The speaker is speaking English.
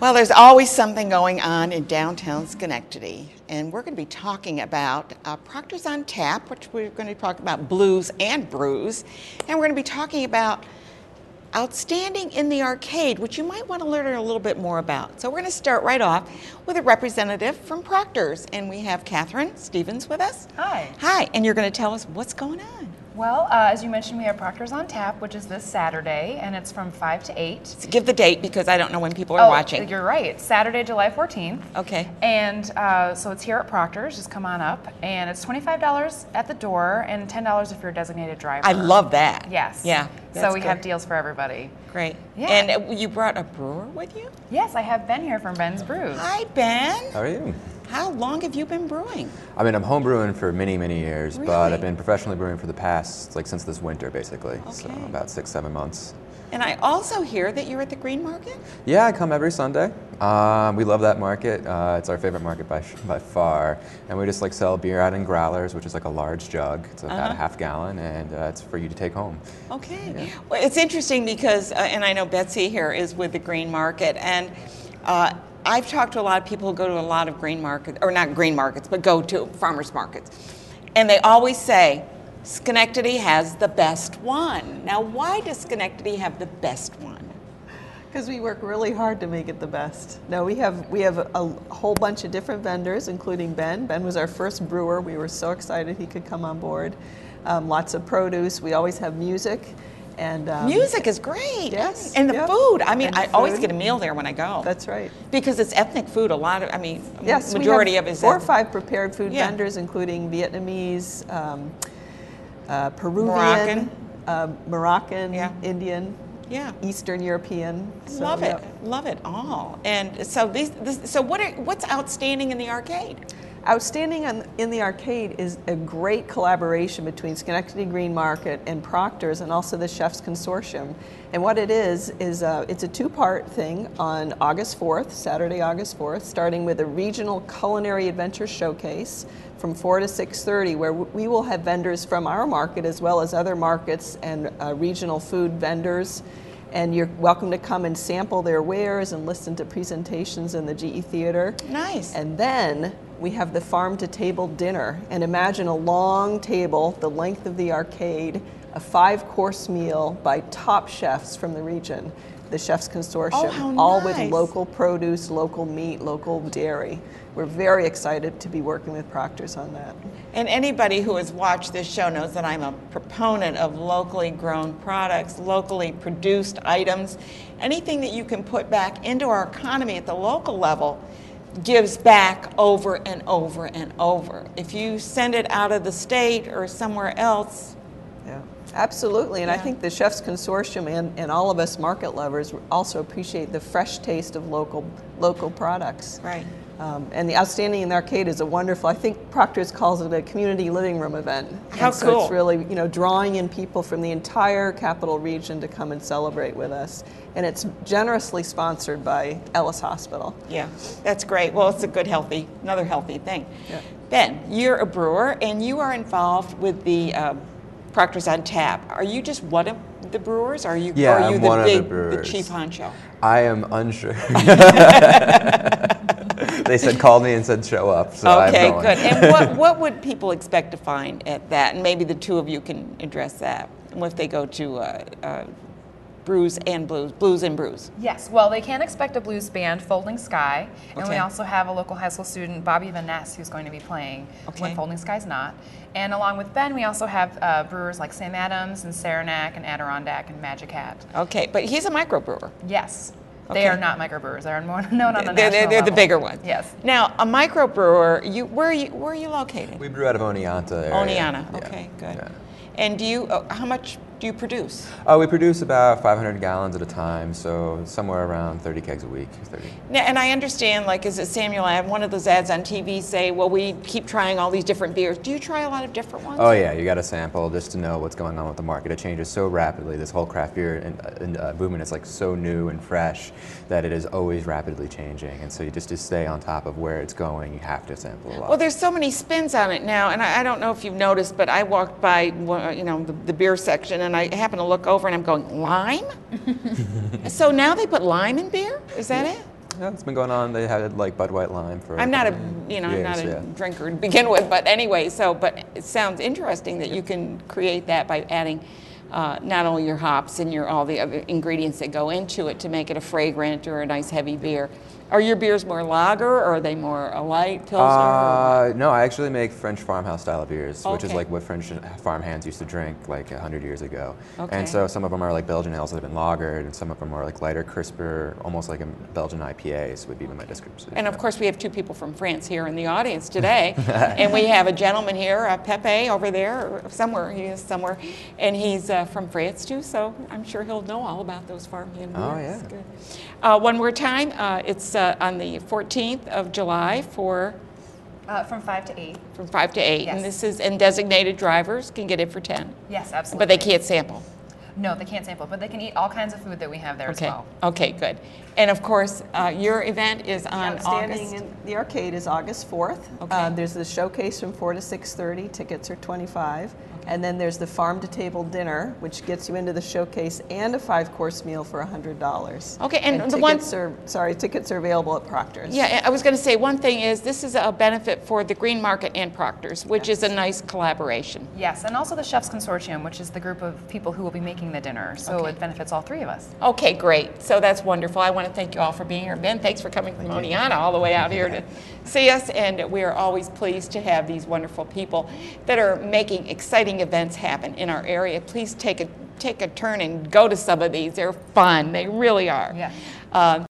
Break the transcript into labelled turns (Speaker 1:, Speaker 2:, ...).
Speaker 1: Well, there's always something going on in downtown Schenectady, and we're going to be talking about Proctors On Tap, which we're going to talk about blues and brews, and we're going to be talking about outstanding in the arcade, which you might want to learn a little bit more about. So we're going to start right off with a representative from Proctors, and we have Katherine Stephens with us.
Speaker 2: Hi.
Speaker 1: Hi, and you're going to tell us what's going on.
Speaker 2: Well, as you mentioned, we have Proctors On Tap, which is this Saturday, and it's from 5 to 8.
Speaker 1: So give the date because I don't know when people are watching.
Speaker 2: You're right. Saturday, July 14th.
Speaker 1: Okay.
Speaker 2: And so it's here at Proctors. Just come on up. And it's $25 at the door and $10 if you're a designated driver.
Speaker 1: I love that.
Speaker 2: Yes.
Speaker 1: Yeah.
Speaker 2: So we have deals for everybody.
Speaker 1: Great.
Speaker 2: Yeah.
Speaker 1: And you brought a brewer with you?
Speaker 2: Yes, I have Ben here from Ben's Brews.
Speaker 1: Hi, Ben.
Speaker 3: How are you?
Speaker 1: How long have you been brewing?
Speaker 3: I mean, I'm home brewing for many, many years,
Speaker 1: Really?
Speaker 3: but I've been professionally brewing for the past, since this winter, basically.
Speaker 1: Okay.
Speaker 3: So about 6-7 months.
Speaker 1: And I also hear that you're at the Green Market?
Speaker 3: Yeah, I come every Sunday. We love that market. It's our favorite market by far. And we just sell beer out in growlers, which is like a large jug. It's about a half gallon, and it's for you to take home.
Speaker 1: Okay.
Speaker 3: Yeah.
Speaker 1: Well, it's interesting because, and I know Betsy here is with the Green Market, and I've talked to a lot of people who go to a lot of green markets, or not green markets, but go to farmers markets. And they always say, Schenectady has the best one. Now, why does Schenectady have the best one?
Speaker 4: Because we work really hard to make it the best. No, we have a whole bunch of different vendors, including Ben. Ben was our first brewer. We were so excited he could come on board. Lots of produce. We always have music. And
Speaker 1: music is great.
Speaker 4: Yes.
Speaker 1: And the food. I mean,
Speaker 4: And
Speaker 1: I always
Speaker 4: food.
Speaker 1: get a meal there when I go.
Speaker 4: That's right.
Speaker 1: Because it's ethnic food. A lot of,
Speaker 4: Yes,
Speaker 1: majority
Speaker 4: we have
Speaker 1: of it is
Speaker 4: 4 or 5 prepared food
Speaker 1: Yeah.
Speaker 4: vendors, including Vietnamese, Peruvian, Moroccan,
Speaker 1: Yeah.
Speaker 4: Indian,
Speaker 1: Yeah.
Speaker 4: Eastern European. So,
Speaker 1: Love it,
Speaker 4: yeah.
Speaker 1: love it all. And so what's outstanding in the arcade?
Speaker 4: Outstanding in the arcade is a great collaboration between Schenectady Greenmarket and Proctors, and also the Chefs Consortium. And what it is it's a 2-part thing on August 4th, Saturday, August 4th, starting with a regional culinary adventure showcase from 4 to 6:30, where we will have vendors from our market as well as other markets and regional food vendors. And you're welcome to come and sample their wares and listen to presentations in the GE Theater.
Speaker 1: Nice.
Speaker 4: And then we have the farm to table dinner. And imagine a long table, the length of the arcade, a 5-course meal by top chefs from the region, the Chefs Consortium,
Speaker 1: Oh, how
Speaker 4: all
Speaker 1: nice.
Speaker 4: with local produce, local meat, local dairy. We're very excited to be working with Proctors on that.
Speaker 1: And anybody who has watched this show knows that I'm a proponent of locally grown products, locally produced items. Anything that you can put back into our economy at the local level gives back over and over and over. If you send it out of the state or somewhere else.
Speaker 4: Yeah, absolutely. And I
Speaker 1: Yeah.
Speaker 4: think the Chefs Consortium and all of us market lovers also appreciate the fresh taste of local products.
Speaker 1: Right.
Speaker 4: And the Outstanding in the Arcade is a wonderful, I think Proctors calls it a community living room event.
Speaker 1: How
Speaker 4: and so
Speaker 1: cool.
Speaker 4: It's really, drawing in people from the entire capital region to come and celebrate with us. And it's generously sponsored by Ellis Hospital.
Speaker 1: Yeah, that's great. Well, it's a good, another healthy thing.
Speaker 4: Yeah.
Speaker 1: Ben, you're a brewer and you are involved with the Proctors On Tap. Are you just one of the brewers? Or are you,
Speaker 3: Yeah,
Speaker 1: are you
Speaker 3: I'm
Speaker 1: the
Speaker 3: one of
Speaker 1: big,
Speaker 3: the brewers.
Speaker 1: the chief honcho?
Speaker 3: I am unsure. They called me and said show up. So
Speaker 1: Okay,
Speaker 3: I'm going.
Speaker 1: good. And what would people expect to find at that? And maybe the two of you can address that. If they go to Brews and Blues, Blues and Brews.
Speaker 2: Yes, well, they can expect a blues band, Folding Sky, and we
Speaker 1: Okay.
Speaker 2: also have a local high school student, Bobby Van Ness, who's going to be playing
Speaker 1: Okay.
Speaker 2: when Folding Sky's not. And along with Ben, we also have brewers like Sam Adams and Saranac and Adirondack and Magic Hat.
Speaker 1: Okay, but he's a microbrewer.
Speaker 2: Yes,
Speaker 1: Okay.
Speaker 2: they are not microbrewers. They are more known on the
Speaker 1: They're
Speaker 2: national
Speaker 1: the
Speaker 2: level.
Speaker 1: bigger ones.
Speaker 2: Yes.
Speaker 1: Now, a microbrewer, where are you located?
Speaker 3: We brew out of Oneonta area.
Speaker 1: Oneonta.
Speaker 3: Yeah.
Speaker 1: Okay, good.
Speaker 3: Yeah.
Speaker 1: And do you? How much do you produce?
Speaker 3: We produce about 500 gallons at a time, so somewhere around 30 kegs a week. 30.
Speaker 1: Now, and I understand, like, is it Samuel? I have one of those ads on TV say, well, we keep trying all these different beers. Do you try a lot of different ones?
Speaker 3: Oh yeah, you got to sample just to know what's going on with the market. It changes so rapidly. This whole craft beer movement is so new and fresh that it is always rapidly changing. And so you just to stay on top of where it's going, you have to sample a lot.
Speaker 1: Well, there's so many spins on it now, and I don't know if you've noticed, but I walked by, the beer section, and I happened to look over, and I'm going, lime? So now they put lime in beer? Is that it?
Speaker 3: Yeah, it's been going on. They had like Bud White Lime for.
Speaker 1: I'm not a, you know, I'm
Speaker 3: years,
Speaker 1: not a
Speaker 3: yeah.
Speaker 1: drinker to begin with, but anyway, but it sounds interesting that you can create that by adding not only your hops and all the other ingredients that go into it to make it a fragrant or a nice heavy beer. Are your beers more lager, or are they more a light pilsner?
Speaker 3: No, I actually make French farmhouse style beers, which is
Speaker 1: Okay.
Speaker 3: like what French farmhands used to drink like 100 years ago.
Speaker 1: Okay.
Speaker 3: And so some of them are like Belgian ales that have been lagered, and some of them are like lighter, crisper, almost like a Belgian IPAs would be my description.
Speaker 1: And of course, we have two people from France here in the audience today, and we have a gentleman here, Pepe, over there, or somewhere. He is somewhere, and he's from France too. So I'm sure he'll know all about those farmhand beers.
Speaker 3: Oh, yeah.
Speaker 1: Good. One more time, it's on the 14th of July
Speaker 2: From 5 to 8.
Speaker 1: from 5 to 8,
Speaker 2: Yes.
Speaker 1: and this is, and designated drivers can get it for 10,
Speaker 2: Yes, absolutely.
Speaker 1: but they can't sample.
Speaker 2: No, they can't sample, but they can eat all kinds of food that we have there as
Speaker 1: Okay.
Speaker 2: well.
Speaker 1: Okay, good. And of course, your event is on
Speaker 4: Outstanding
Speaker 1: August.
Speaker 4: in the arcade is August 4th.
Speaker 1: Okay.
Speaker 4: There's the showcase from 4 to 6:30. Tickets are $25. And then there's the farm-to-table dinner, which gets you into the showcase and a 5-course meal for $100.
Speaker 1: Okay, and the one-
Speaker 4: tickets are available at Proctor's.
Speaker 1: Yeah, I was going to say one thing is this is a benefit for the Greenmarket and Proctors, which is a nice collaboration.
Speaker 2: Yes, and also the Chefs Consortium, which is the group of people who will be making the dinner. So
Speaker 1: Okay.
Speaker 2: it benefits all three of us.
Speaker 1: Okay, great. So that's wonderful. I want to thank you all for being here. Ben, thanks for coming from Oneonta all the way out here to see us, and we are always pleased to have these wonderful people that are making exciting events happen in our area. Please take a turn and go to some of these. They're fun. They really are.
Speaker 2: Yeah.